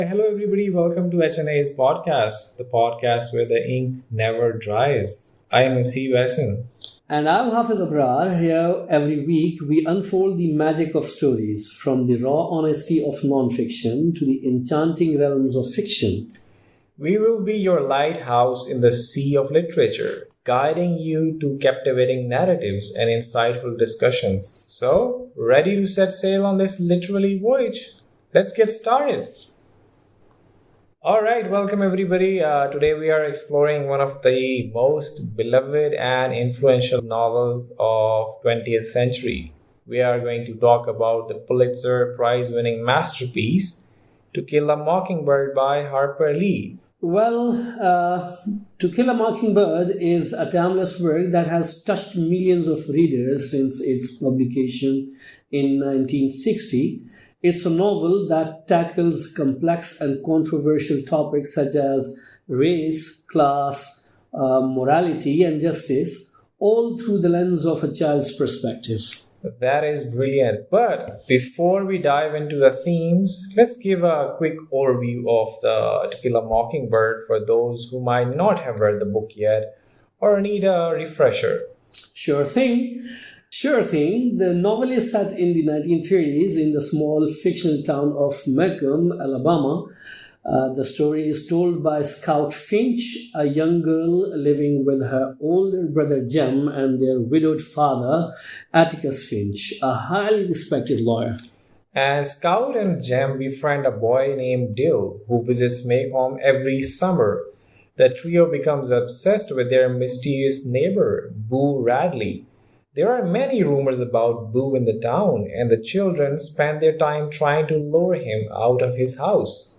Hello, everybody. Welcome to HNA's podcast, the podcast where the ink never dries. I am Haseeb and And I'm Hafiz Abrar. Here every week we unfold the magic of stories, from the raw honesty of nonfiction to the enchanting realms of fiction. we will be your lighthouse in the sea of literature, guiding you to captivating narratives and insightful discussions. So, ready to set sail on this literary voyage? Let's get started. All right, welcome everybody. Today we are exploring one of the most beloved and influential novels of 20th century. We are going to talk about the Pulitzer Prize-winning masterpiece, To Kill a Mockingbird by Harper Lee. Well, To Kill a Mockingbird is a timeless work that has touched millions of readers since its publication in 1960. It's a novel that tackles complex and controversial topics such as race, class, morality, and justice, all through the lens of a child's perspective. That is brilliant. But before we dive into the themes, let's give a quick overview of the To Kill a Mockingbird for those who might not have read the book yet or need a refresher. Sure thing. Sure thing. The novel is set in the 1930s in the small fictional town of Macomb, Alabama. The story is told by Scout Finch, a young girl living with her older brother Jem and their widowed father, Atticus Finch, a highly respected lawyer. And Scout and Jem befriend a boy named Dill who visits Maycomb every summer. The trio becomes obsessed with their mysterious neighbor, Boo Radley. There are many rumors about Boo in the town, and the children spend their time trying to lure him out of his house.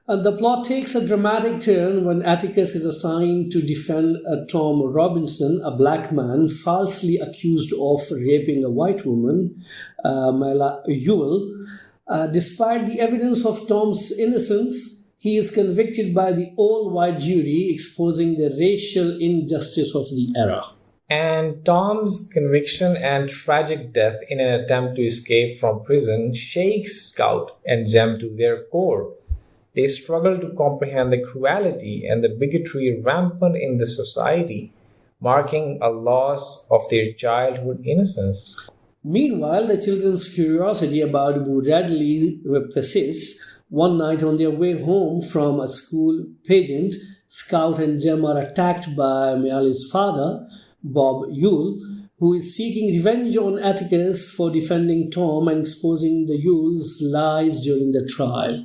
The plot takes a dramatic turn when Atticus is assigned to defend Tom Robinson, a black man falsely accused of raping a white woman, Mela Ewell. Despite the evidence of Tom's innocence, he is convicted by the all-white jury, exposing the racial injustice of the era. And Tom's conviction and tragic death in an attempt to escape from prison shakes Scout and Jem to their core. They struggle to comprehend the cruelty and the bigotry rampant in the society, marking a loss of their childhood innocence. Meanwhile, the children's curiosity about Boo Radley persists. One night on their way home from a school pageant, Scout and Jem are attacked by Meali's father, Bob Yule, who is seeking revenge on Atticus for defending Tom and exposing the Yule's lies during the trial.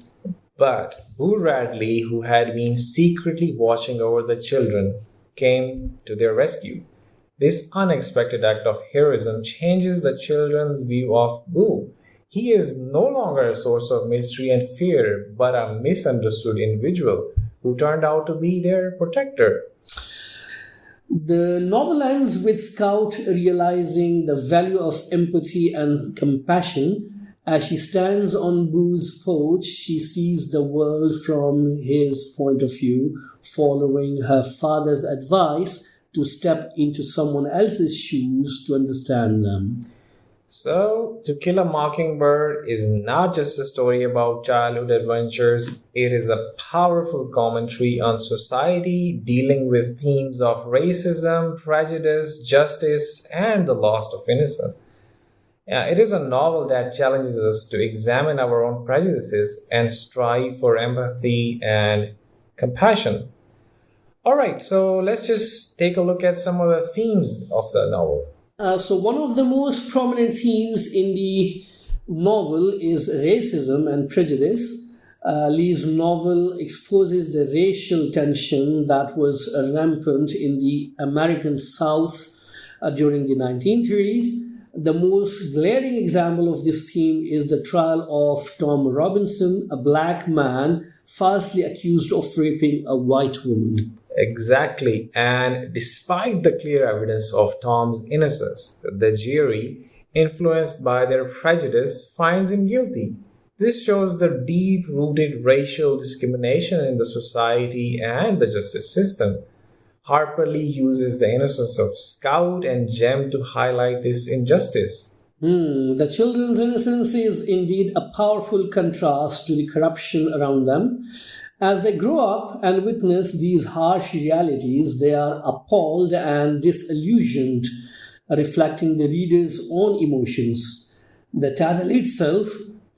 But Boo Radley, who had been secretly watching over the children, came to their rescue. This unexpected act of heroism changes the children's view of Boo. He is no longer a source of mystery and fear, but a misunderstood individual who turned out to be their protector. The novel ends with Scout realizing the value of empathy and compassion. As she stands on Boo's porch, she sees the world from his point of view, following her father's advice to step into someone else's shoes to understand them. So, To Kill a Mockingbird is not just a story about childhood adventures, it is a powerful commentary on society dealing with themes of racism, prejudice, justice, and the loss of innocence. It is a novel that challenges us to examine our own prejudices and strive for empathy and compassion. Alright, so let's just take a look at some of the themes of the novel. So one of the most prominent themes in the novel is racism and prejudice. Lee's novel exposes the racial tension that was rampant in the American South during the 1930s. The most glaring example of this theme is the trial of Tom Robinson, a black man falsely accused of raping a white woman. Exactly. And despite the clear evidence of Tom's innocence, the jury, influenced by their prejudice, finds him guilty. This shows the deep-rooted racial discrimination in the society and the justice system. Harper Lee uses the innocence of Scout and Jem to highlight this injustice. The children's innocence is indeed a powerful contrast to the corruption around them. As they grow up and witness these harsh realities, they are appalled and disillusioned, reflecting the reader's own emotions. The title itself,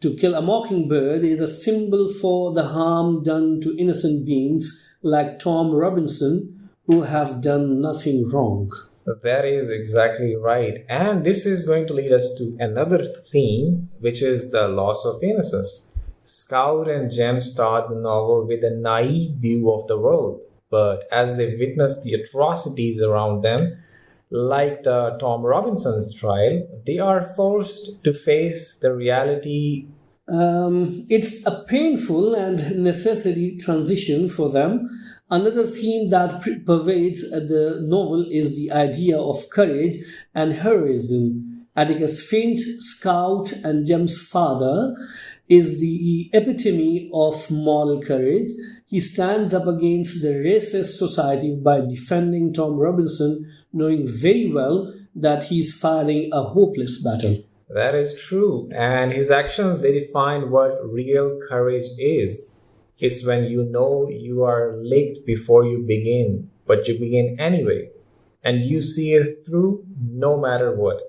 To Kill a Mockingbird, is a symbol for the harm done to innocent beings like Tom Robinson, who have done nothing wrong. That is exactly right. And this is going to lead us to another theme, which is the loss of innocence. Scout and Jem start the novel with a naive view of the world, but as they witness the atrocities around them, like the Tom Robinson's trial, they are forced to face the reality. It's a painful and necessary transition for them. Another theme that pervades the novel is the idea of courage and heroism. Atticus Finch, Scout and Jem's father, is the epitome of moral courage. He stands up against the racist society by defending Tom Robinson, knowing very well that he's fighting a hopeless battle. That is true, and his actions, they define what real courage is. It's when you know you are licked before you begin, but you begin anyway, and you see it through no matter what.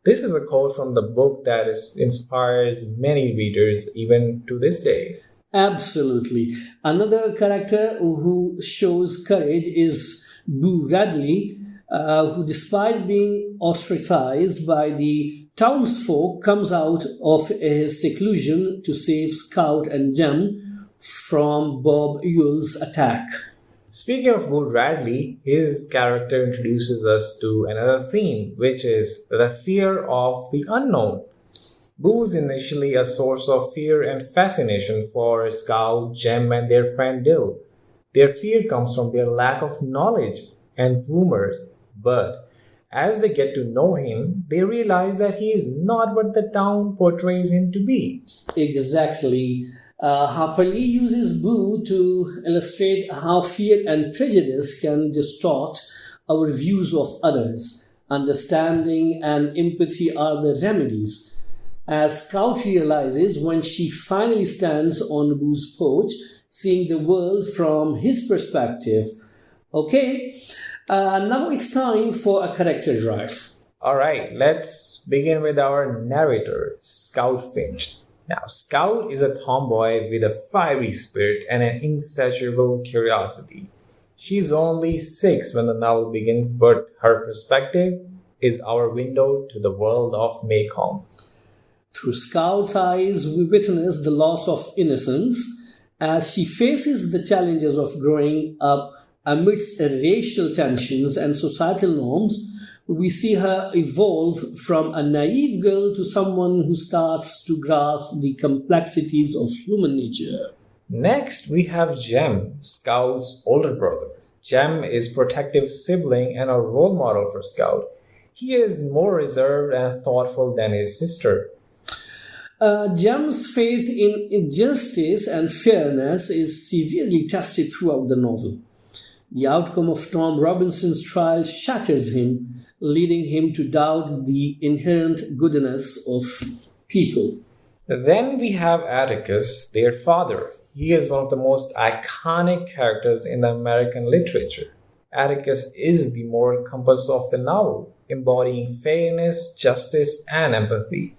This is a quote from the book that inspires many readers even to this day. Absolutely. Another character who shows courage is Boo Radley, who, despite being ostracized by the townsfolk, comes out of his seclusion to save Scout and Jem from Bob Yule's attack. Speaking of Boo Radley, his character introduces us to another theme, which is the fear of the unknown. Boo is initially a source of fear and fascination for Scout, Jem, and their friend Dill. Their fear comes from their lack of knowledge and rumors, but as they get to know him, they realize that he is not what the town portrays him to be. Exactly. Harper Lee uses Boo to illustrate how fear and prejudice can distort our views of others. Understanding and empathy are the remedies. As Scout realizes when she finally stands on Boo's porch, seeing the world from his perspective. Okay, now it's time for a character drive. Alright, let's begin with our narrator, Scout Finch. Now, Scout is a tomboy with a fiery spirit and an insatiable curiosity. She's only 6 when the novel begins, but her perspective is our window to the world of Maycomb. Through Scout's eyes, we witness the loss of innocence as she faces the challenges of growing up amidst racial tensions and societal norms. We see her evolve from a naive girl to someone who starts to grasp the complexities of human nature. Next, we have Jem, Scout's older brother. Jem is protective sibling and a role model for Scout. He is more reserved and thoughtful than his sister. Jem's faith in justice and fairness is severely tested throughout the novel. The outcome of Tom Robinson's trial shatters him, leading him to doubt the inherent goodness of people. Then we have Atticus, their father. He is one of the most iconic characters in the American literature. Atticus is the moral compass of the novel, embodying fairness, justice, and empathy.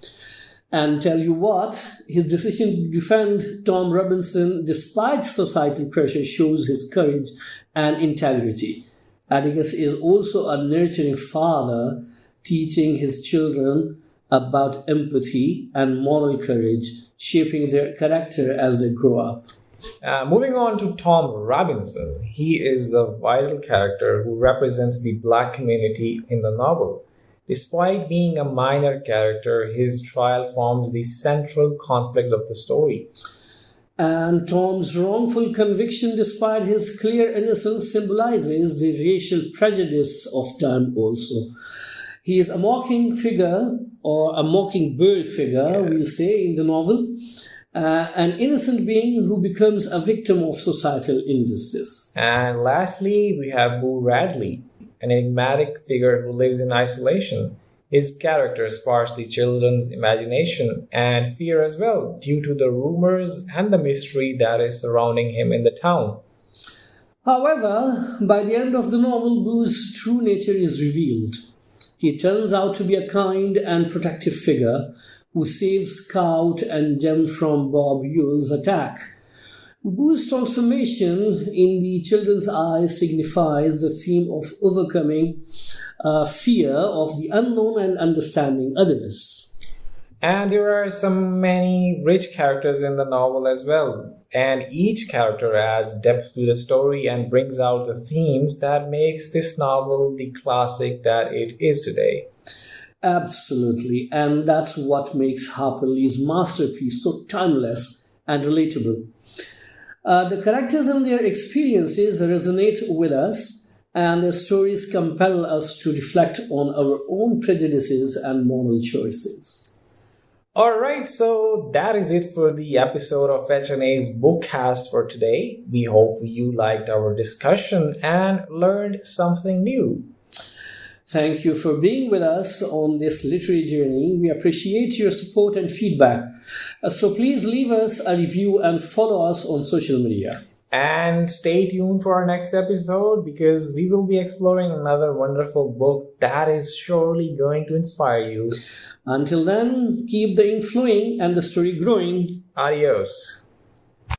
And tell you what, his decision to defend Tom Robinson despite societal pressure shows his courage and integrity. Atticus is also a nurturing father, teaching his children about empathy and moral courage, shaping their character as they grow up. Moving on to Tom Robinson, he is a vital character who represents the Black community in the novel. Despite being a minor character, his trial forms the central conflict of the story. And Tom's wrongful conviction, despite his clear innocence, symbolizes the racial prejudice of time also. He is a mocking figure, or a mockingbird figure, we'll say, in the novel. An innocent being who becomes a victim of societal injustice. And lastly, we have Boo Radley, an enigmatic figure who lives in isolation. His characters sparks the children's imagination and fear as well, due to the rumors and the mystery that is surrounding him in the town. However, by the end of the novel, Boo's true nature is revealed. He turns out to be a kind and protective figure who saves Scout and Jem from Bob Yule's attack. Boo's transformation in the children's eyes signifies the theme of overcoming fear of the unknown and understanding others. And there are many rich characters in the novel as well. And each character adds depth to the story and brings out the themes that makes this novel the classic that it is today. Absolutely. And that's what makes Harper Lee's masterpiece so timeless and relatable. The characters and their experiences resonate with us, and their stories compel us to reflect on our own prejudices and moral choices. Alright, so that is it for the episode of HNA's Bookcast for today. We hope you liked our discussion and learned something new. Thank you for being with us on this literary journey. We appreciate your support and feedback. So please leave us a review and follow us on social media. And stay tuned for our next episode because we will be exploring another wonderful book that is surely going to inspire you. Until then, keep the ink flowing and the story growing. Adios.